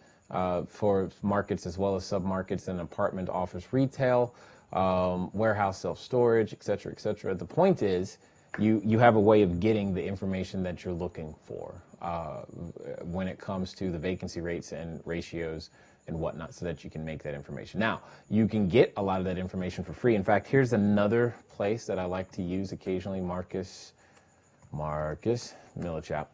for markets as well as sub-markets and apartment, office, retail, warehouse, self-storage, et cetera, et cetera. The point is, you have a way of getting the information that you're looking for when it comes to the vacancy rates and ratios and whatnot, so that you can make that information. Now, you can get a lot of that information for free. In fact, here's another place that I like to use occasionally, Marcus. Marcus Millichap.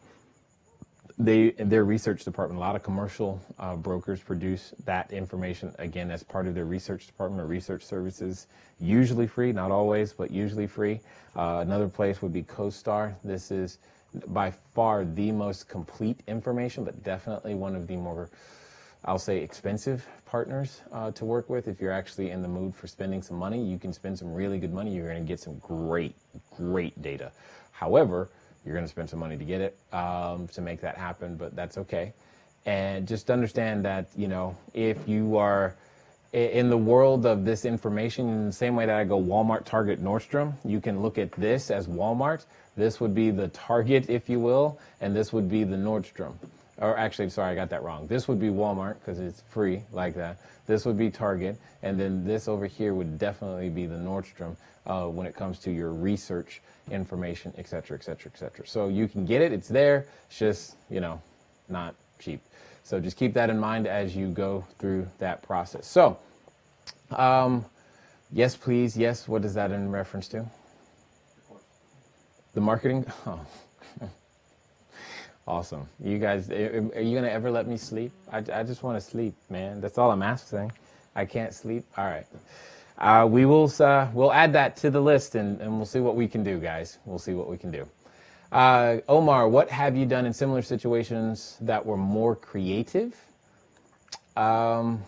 Their research department, a lot of commercial brokers produce that information, again, as part of their research department or research services, usually free, not always, but usually free. Another place would be CoStar. This is by far the most complete information, but definitely one of the more, I'll say, expensive partners to work with. If you're actually in the mood for spending some money, you can spend some really good money. You're going to get some great data. However, you're going to spend some money to get it, to make that happen, but that's okay. And just understand that, you know, if you are in the world of this information, in the same way that I go Walmart, Target, Nordstrom, you can look at this as Walmart. This would be the Target, if you will, and this would be the Nordstrom. Or actually, sorry, I got that wrong. This would be Walmart because it's free like that. This would be Target, and then this over here would definitely be the Nordstrom when it comes to your research information, et cetera, et cetera, et cetera. So you can get it, it's there, it's just, you know, not cheap. So just keep that in mind as you go through that process. So, yes, please, yes, what is that in reference to? The marketing? Oh. Awesome. You guys, are you going to ever let me sleep? I just want to sleep, man. That's all I'm asking. I can't sleep. All right. We'll add that to the list and we'll see what we can do, guys. We'll see what we can do. Omar, what have you done in similar situations that were more creative? Well,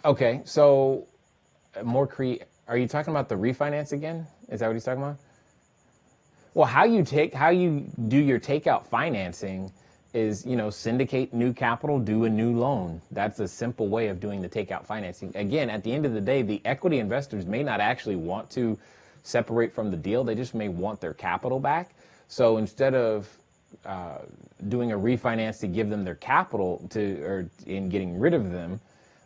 okay. So are you talking about the refinance again? Is that what he's talking about? Well, how you do your takeout financing is, you know, syndicate new capital, do a new loan. That's a simple way of doing the takeout financing. Again, at the end of the day, the equity investors may not actually want to separate from the deal. They just may want their capital back. So instead of doing a refinance to give them their capital or in getting rid of them,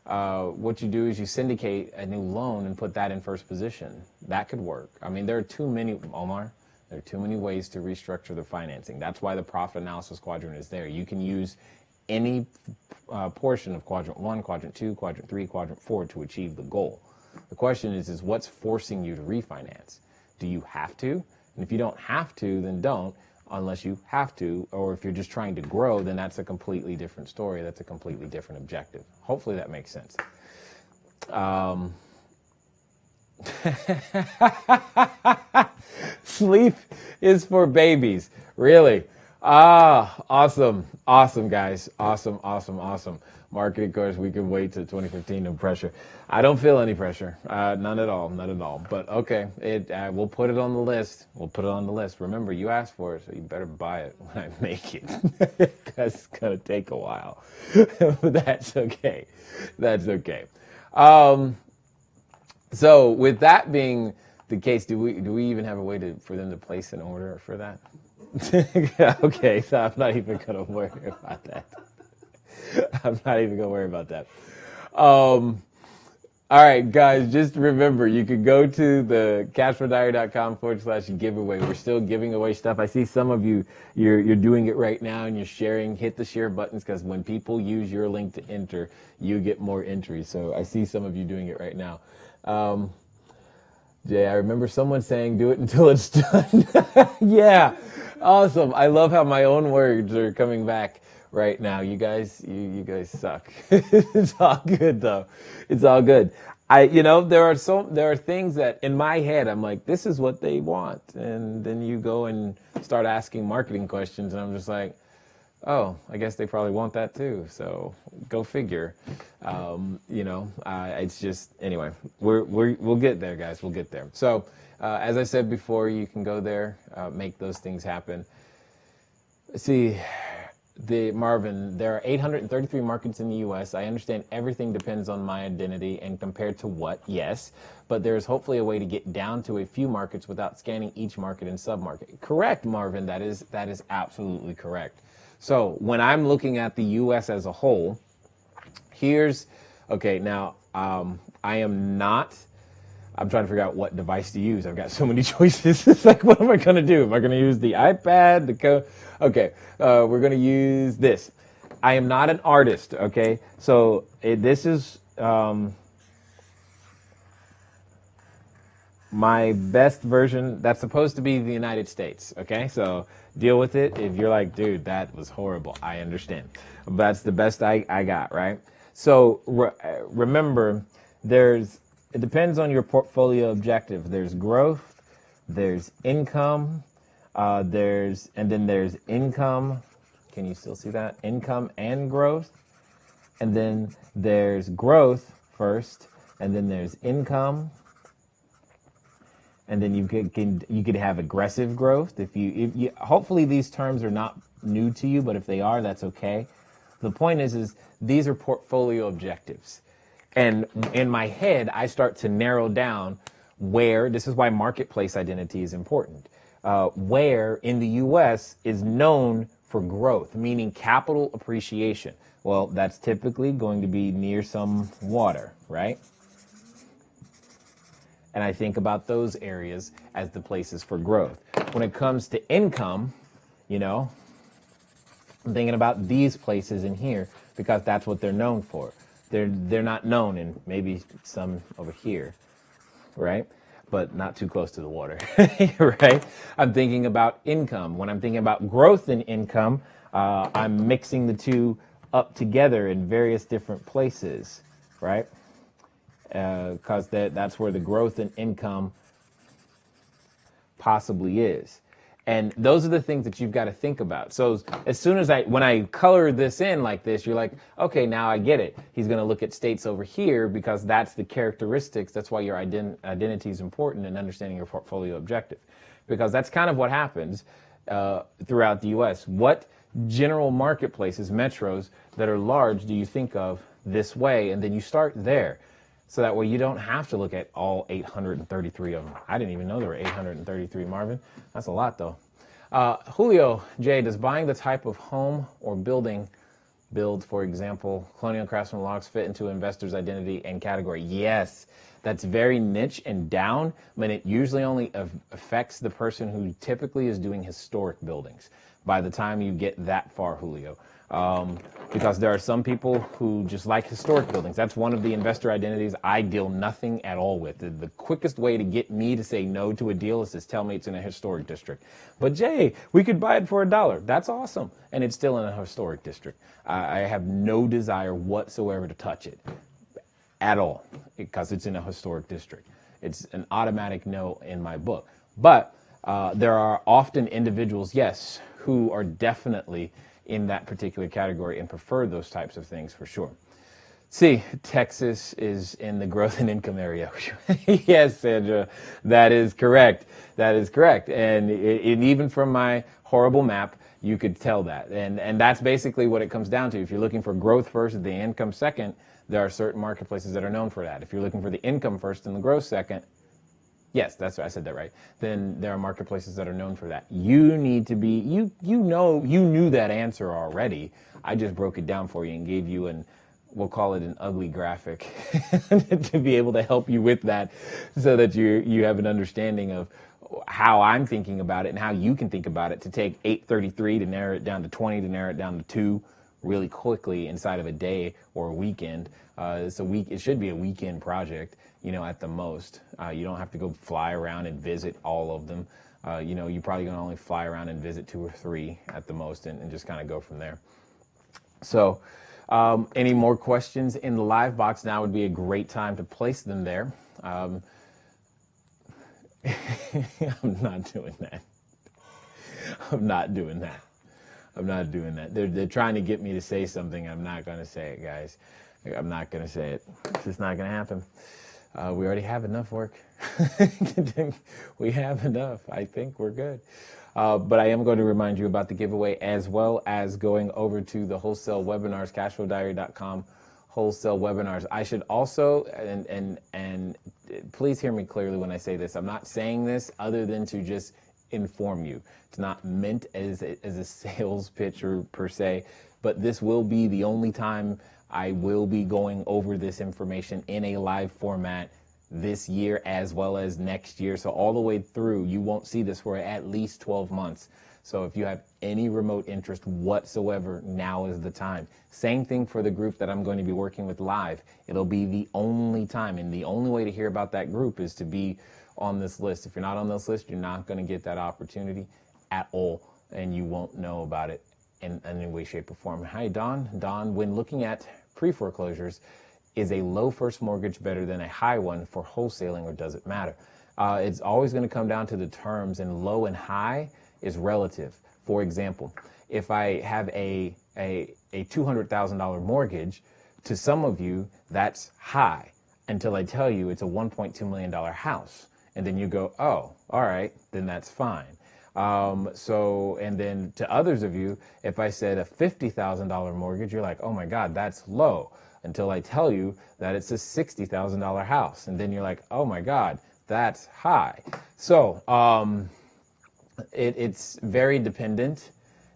what you do is you syndicate a new loan and put that in first position. That could work. I mean, there are too many, Omar. There are too many ways to restructure the financing. That's why the profit analysis quadrant is there. You can use any portion of quadrant 1, quadrant 2, quadrant 3, quadrant 4 to achieve the goal. The question is what's forcing you to refinance? Do you have to? And if you don't have to, then don't, unless you have to. Or if you're just trying to grow, then that's a completely different story. That's a completely different objective. Hopefully that makes sense. Sleep is for babies. Really? Awesome. Awesome, guys. Awesome. Marketing course, we can wait till 2015, no pressure. I don't feel any pressure. None at all. But okay, we'll put it on the list. Remember, you asked for it, so you better buy it when I make it. Because it's going to take a while. But that's okay. So with that being the case, do we even have a way for them to place an order for that? Okay, so I'm not even going to worry about that. All right, guys, just remember, you can go to the cashflowdiary.com/giveaway. We're still giving away stuff. I see some of you're doing it right now and you're sharing. Hit the share buttons because when people use your link to enter, you get more entries. So I see some of you doing it right now. Jay, I remember someone saying, do it until it's done. Yeah, awesome. I love how my own words are coming back right now. You guys suck. It's all good though. It's all good. There are things that in my head, I'm like, this is what they want. And then you go and start asking marketing questions and I'm just like, oh, I guess they probably want that too. So go figure. It's just, anyway, we'll get there, guys. We'll get there. So, as I said before, you can go there, make those things happen. See, Marvin, there are 833 markets in the U.S. I understand everything depends on my identity and compared to what, yes, but there's hopefully a way to get down to a few markets without scanning each market and submarket. Correct, Marvin. That is absolutely correct. So when I'm looking at the U.S. as a whole, now I'm trying to figure out what device to use. I've got so many choices. It's like, what am I going to do? Am I going to use the iPad? Okay, we're going to use this. I am not an artist, okay? So this is my best version, that's supposed to be the United States, okay? So deal with it. If you're like, dude, that was horrible, I understand. That's the best I got, right? So remember, it depends on your portfolio objective. There's growth, there's income, and then there's income. Can you still see that? Income and growth. And then there's growth first, and then there's income. And then you could have aggressive growth. If you hopefully these terms are not new to you, but if they are, that's okay. The point is these are portfolio objectives. And in my head, I start to narrow down where, this is why marketplace identity is important, where in the US is known for growth, meaning capital appreciation. Well, that's typically going to be near some water, right? And I think about those areas as the places for growth. When it comes to income, I'm thinking about these places in here because that's what they're known for. They're not known in maybe some over here, right? But not too close to the water, right? I'm thinking about income. When I'm thinking about growth in income, I'm mixing the two up together in various different places, right? Because that's where the growth in income possibly is. And those are the things that you've got to think about. So as soon as when I color this in like this, you're like, okay, now I get it. He's going to look at states over here because that's the characteristics. That's why your identity is important in understanding your portfolio objective, because that's kind of what happens throughout the U.S. What general marketplaces, metros that are large do you think of this way? And then you start there. So that way you don't have to look at all 833 of them. I didn't even know there were 833, Marvin. That's a lot, though. Julio J, does buying the type of home or build, for example, colonial craftsman logs fit into investor's identity and category? Yes, that's very niche and down, but it usually only affects the person who typically is doing historic buildings by the time you get that far, Julio. Because there are some people who just like historic buildings. That's one of the investor identities I deal nothing at all with. The quickest way to get me to say no to a deal is to tell me it's in a historic district. But Jay, we could buy it for $1. That's awesome. And it's still in a historic district. I have no desire whatsoever to touch it at all because it's in a historic district. It's an automatic no in my book. But there are often individuals, yes, who are definitely in that particular category and prefer those types of things for sure. See, Texas is in the growth and income area. Yes, Sandra, that is correct. That is correct. And even from my horrible map, you could tell that. And that's basically what it comes down to. If you're looking for growth first and the income second, there are certain marketplaces that are known for that. If you're looking for the income first and the growth second, yes, that's right. I said that right. Then there are marketplaces that are known for that. You need to be, you knew that answer already. I just broke it down for you and gave you we'll call it an ugly graphic to be able to help you with that so that you have an understanding of how I'm thinking about it and how you can think about it to take 833 to narrow it down to 20 to narrow it down to 2 really quickly inside of a day or a weekend. It should be a weekend project, at the most. You don't have to go fly around and visit all of them. You're probably going to only fly around and visit 2 or 3 at the most and just kind of go from there. So any more questions in the live box? Now would be a great time to place them there. I'm not doing that. I'm not doing that. They're trying to get me to say something. I'm not going to say it, guys. I'm not going to say it. It's just not going to happen. We already have enough work. We have enough. I think we're good. But I am going to remind you about the giveaway as well as going over to the wholesale webinars, cashflowdiary.com wholesale webinars. I should also, and please hear me clearly when I say this. I'm not saying this other than to just inform you. It's not meant as a sales pitch or per se, but this will be the only time I will be going over this information in a live format this year as well as next year. So all the way through, you won't see this for at least 12 months. So if you have any remote interest whatsoever, now is the time. Same thing for the group that I'm going to be working with live. It'll be the only time, and the only way to hear about that group is to be on this list. If you're not on this list, you're not going to get that opportunity at all, and you won't know about it in any way, shape, or form. Hi, Don. Don, when looking at pre-foreclosures, is a low first mortgage better than a high one for wholesaling, or does it matter? It's always going to come down to the terms, and low and high is relative. For example, if I have a $200,000 mortgage, to some of you, that's high until I tell you it's a $1.2 million house. And then you go, oh, all right, then that's fine. And then to others of you, if I said a $50,000 mortgage, you're like, oh my God, that's low, until I tell you that it's a $60,000 house. And then you're like, oh my God, that's high. So it's very dependent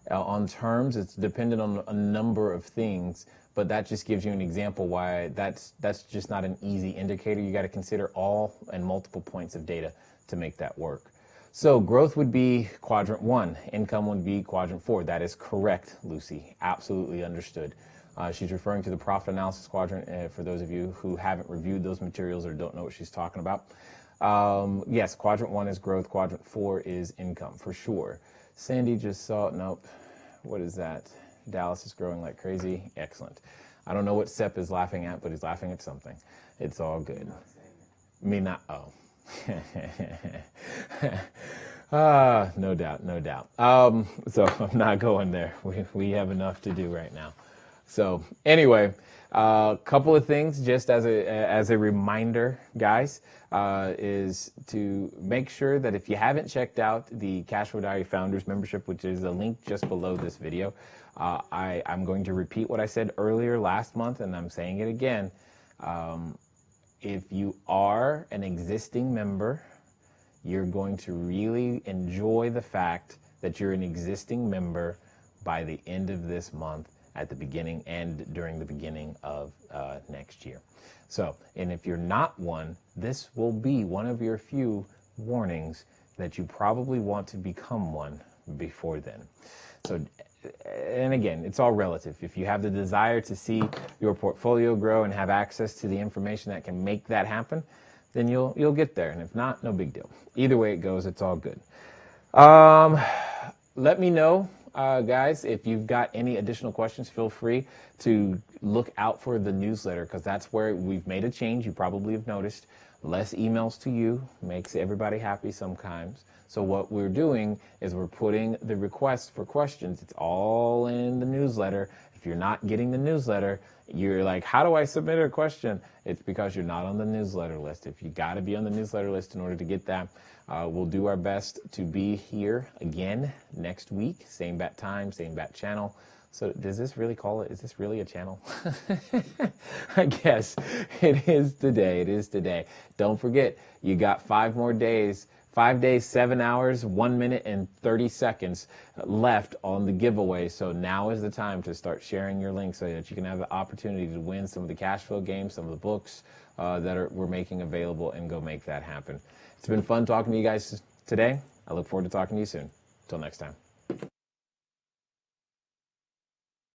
on terms. It's dependent on a number of things, but that just gives you an example why that's just not an easy indicator. You got to consider all and multiple points of data to make that work. So growth would be quadrant 1, income would be quadrant 4. That is correct, Lucy. Absolutely understood. She's referring to the profit analysis quadrant for those of you who haven't reviewed those materials or don't know what she's talking about. Yes, quadrant 1 is growth, quadrant 4 is income, for sure. Sandy just saw, nope, what is that? Dallas is growing like crazy. Excellent. I don't know what Sepp is laughing at, but he's laughing at something. It's all good. Me not, oh. No doubt, no doubt. So I'm not going there. We have enough to do right now. So anyway, a couple of things just as a reminder, guys, is to make sure that if you haven't checked out the Cashflow Diary Founders membership, which is a link just below this video, I'm going to repeat what I said earlier last month, and I'm saying it again. If you are an existing member, you're going to really enjoy the fact that you're an existing member by the end of this month, at the beginning and during the beginning of next year. So, and if you're not one, this will be one of your few warnings that you probably want to become one before then. So, and again, it's all relative. If you have the desire to see your portfolio grow and have access to the information that can make that happen, then you'll get there. And if not, no big deal. Either way it goes, it's all good. Let me know, guys, if you've got any additional questions. Feel free to look out for the newsletter, because that's where we've made a change. You probably have noticed less emails to you makes everybody happy sometimes. So what we're doing is we're putting the requests for questions. It's all in the newsletter. If you're not getting the newsletter, you're like, how do I submit a question? It's because you're not on the newsletter list. If you got to be on the newsletter list in order to get that, we'll do our best to be here again next week. Same bat time, same bat channel. So does this really call it, is this really a channel? I guess it is today. It is today. Don't forget, you got 5 more days. 5 days, 7 hours, 1 minute, and 30 seconds left on the giveaway. So now is the time to start sharing your link so that you can have the opportunity to win some of the cash flow games, some of the books that we're making available, and go make that happen. It's been fun talking to you guys today. I look forward to talking to you soon. Until next time.